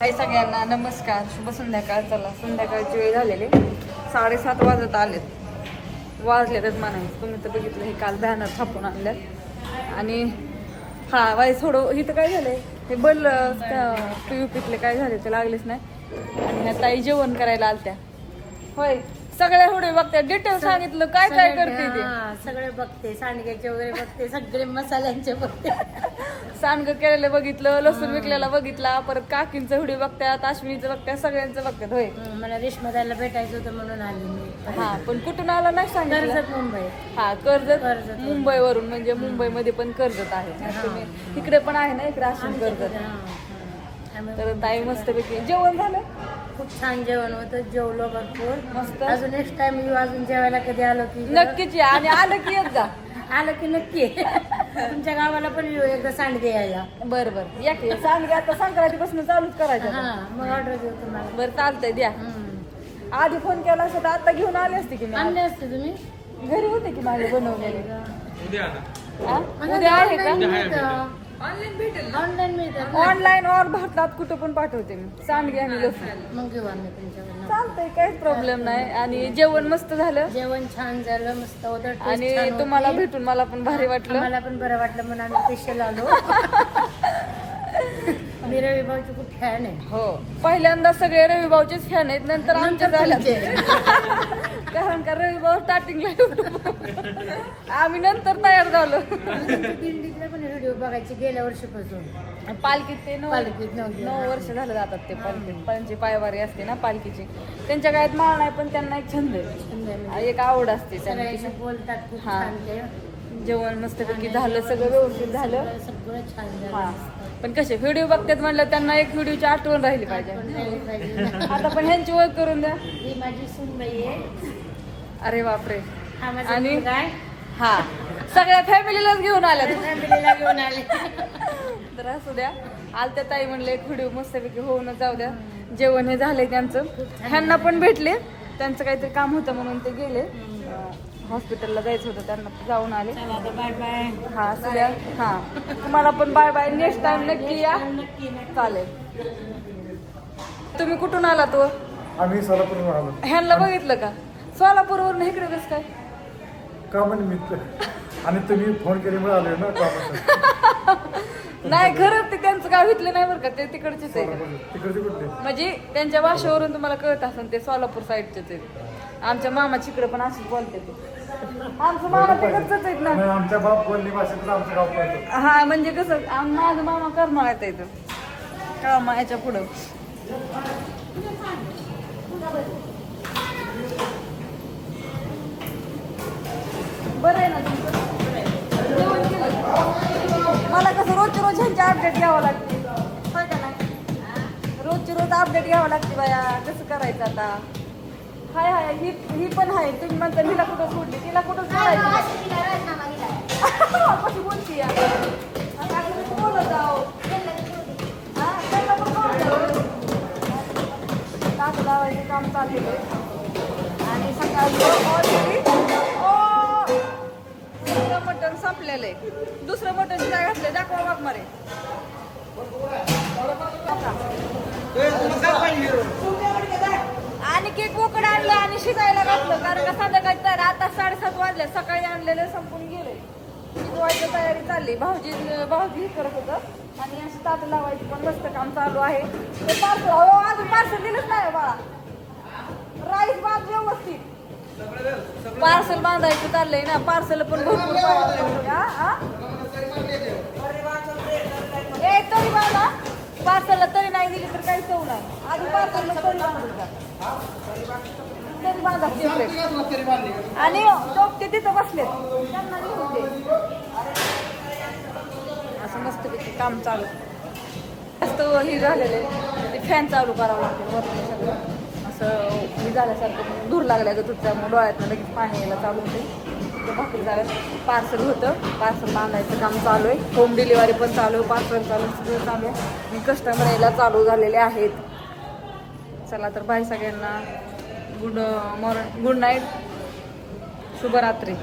काही सगळ्यांना नमस्कार, शुभ संध्याकाळ. चला संध्याकाळची वेळ झालेली 7:30 वाजत आलेत, वाजलेतच म्हणायचं. तुम्ही तर बघितलं हे काल बॅनर छापून आणल्यात. आणि हा वाई थोडं इथं काय झालंय, हे बल PUPतले काय झाले ते लागलेच नाही. आणि ह्या ताई जेवण करायला आलत्या. होय, सगळ्या थोडे बघते, डिटेल सांगितलं काय काय करते ते सगळे बघते, सांडग्याचे वगैरे बघते, सगळे मसाल्यांचे बघते. सांडगं केलेलं बघितलं, लसूण विकलेला बघितला, परत काकींचं व्हिडिओ बघतात, अश्विनीचं बघतात, सगळ्यांचं बघतात. होय, मला रेशमदाला भेटायचं होतं म्हणून आले मी. हा पण कुठून आला नाही सांगितलं. कर्जत मुंबई. हा कर्जत मुंबईवरून, म्हणजे मुंबईमध्ये पण कर्जत आहे. तुम्ही तिकडे पण आहे ना इकडे असून कर्जत. तर ताई मस्तपैकी जेवण झालं, खूप छान जेवण होतं, जेवलो भरपूर मस्त. अजून नेक्स्ट टाइम येऊ, अजून जेवायला कधी आलो की नक्कीच या. आणि आलं की येत जा. आलं की नक्की तुमच्या गावाला पण येऊ एकदा सांडगे यायला. बरं बरं या की. सांडगे आता संक्रांतीपासून चालूच करायचं. हा, मग ऑर्डर देऊ तुम्हाला. बरं चालतंय, द्या. आधी फोन केला असता तर आता घेऊन आले असते की मी. आणले असते तुम्ही, घरी होते की माझे बनवलेले. उद्या उद्या आहे का? ऑनलाईन भेटेल, ऑनलाईन मिळतात. ऑनलाईन और भारतात कुठं पण पाठवते मी सांडगे आणि लसूण. मग घेऊ आम्ही तुमच्याकडनं. चालतंय, काहीच प्रॉब्लेम नाही. आणि जेवण मस्त झालं, जेवण छान झालं, मस्त होतं. आणि तुम्हाला भेटून मला पण भारी वाटलं. मला पण बरं वाटलं म्हणून आम्ही स्पेशल आलो. मी रवी भाऊची खूप फॅन आहे. हो, पहिल्यांदा सगळे रवी भाऊचेच फॅन आहेत, नंतर आमच्या झाल्या. कारण का रवी भाऊ स्टार्टिंगला आम्ही नंतर तयार झालो. दिंडीतले पण व्हिडिओ बघायचे गेल्या वर्षीपासून. पालखीत ते पालखीत 9 वर्ष झालं जातात ते पालखीत. त्यांची पायवारी असते ना पालखीची. त्यांच्या गायत माळ नाही, पण त्यांना एक छंद आहे, एक आवड असते. सगळ्यांशी बोलतात खूप हा. छान ते. जेवण मस्तपैकी झालं, सगळं व्यवस्थित झालं. सगळं छान हा, झालं. पण कसे व्हिडिओ बघतात म्हणलं, त्यांना एक व्हिडिओची आठवण राहिली पाहिजे. आता पण ह्यांची ओळख करून द्या. ही माझी सुनबाई आहे. अरे बापरे. हा माझा आणि मुलगा आहे. हा, सगळ्या फॅमिलीलाच घेऊन आल्या. फॅमिलीला घेऊन आले. तर असू द्या. आलत्या ताई म्हणले एक व्हिडिओ मस्तपैकी होऊनच जाऊ द्या. जेवण हे झालंय त्यांचं. ह्यांना पण भेटले, त्यांचं काहीतरी काम होतं म्हणून ते गेले. हॉस्पिटलला जायचं होतं त्यांना, जाऊन आले. Bye bye. हा असू द्या. हा, तुम्हाला पण बाय बाय. नेक्स्ट टाइम नक्की या. चालेल. तुम्ही कुठून आला तो? आम्ही सोलापूरवरून आलो. ह्यांना बघितलं का? सोलापूरवरून इकडे कसं काय? कामानिमित्त. आणि तुम्ही फोन केल्यामुळे आलोय ना कामाचं. नाही, खरंच ते त्यांचं गाव इथलं नाही बरं का, ते तिकडचेच आहे. तिकडचे कुठले? म्हणजे त्यांच्या भाषेवरून तुम्हाला कळत असेल, ते सोलापूर साईडचेच आहेत. आमच्या मामाची इकडे पण अशीच बोलते ते. आमचं मामा तिकडचंच आहेत ना. नाही, आमच्या बाप बोलणी भाषेतच आमचं गाव पडतं. हा, म्हणजे कसं माझं मामा करमाळ्यात येतं, करमाळ्याच्या पुढं. बरं आहे ना तुमचं? जेवण केलं? मला कसं रोजची रोज ह्यांची अपडेट घ्यावं लागते, होय का नाही? रोजची रोज अपडेट घ्यावं लागते बाया. कसं करायचं आता? हाय हाय, ही पण आहे. तुम्ही म्हणता हिला कुठं सोडली, तिला कुठं सोडायचं? कशी बोलती या? बोलत जाऊ. हा, त्यांना पण बोलत जाऊ. ताक लावायचं काम चाललेलं आहे. आणि सकाळी ऑलरेडी दुसरं मटण संपलेलं आहे. दुसरं मटण काय घातलं दाखवा बघ मारे. आणि केक बोकड आणलं आणि शिजायला घातलं, कारण का संध्याकाळी तर आता 7:30 वाजले. सकाळी आणलेले संपून गेले. शिजवायची तयारी चालली. भाऊजी हे करत होतं. आणि अशी ताट लावायची पण मस्त काम चालू आहे. ते पार्सल अजून पार्सल दिलंच नाही बाळा. राईस भात व्यवस्थित पार्सल बांधायचं चाललंय ना. पार्सल पण भरपूर तरी बांधा. पार्सलला तरी नाही दिली तर काही चव नाही. आधी पार्सलला तरी बांधायचं, तरी बांधा. आणि ते तिथं बसलेत, त्यांना घेऊन दे. असं मस्तपैकी काम चालू. जास्त हे झालेलं आहे, ते फॅन चालू करावं लागते वरती सगळं. असं हे झाल्यासारखं धूर लागल्या का तुझ्यामुळे डोळ्यातनं लगेच पाणी यायला चालू होते. ते भाकरी झालं. पार्सल होतं, पार्सल बांधायचं काम चालू आहे. होम डिलिव्हरी पण चालू आहे, पार्सल चालू सगळं चालू आहे. कस्टमर यायला चालू झालेले आहेत. चला तर बाय सगळ्यांना. गुड नाईट, शुभरात्री.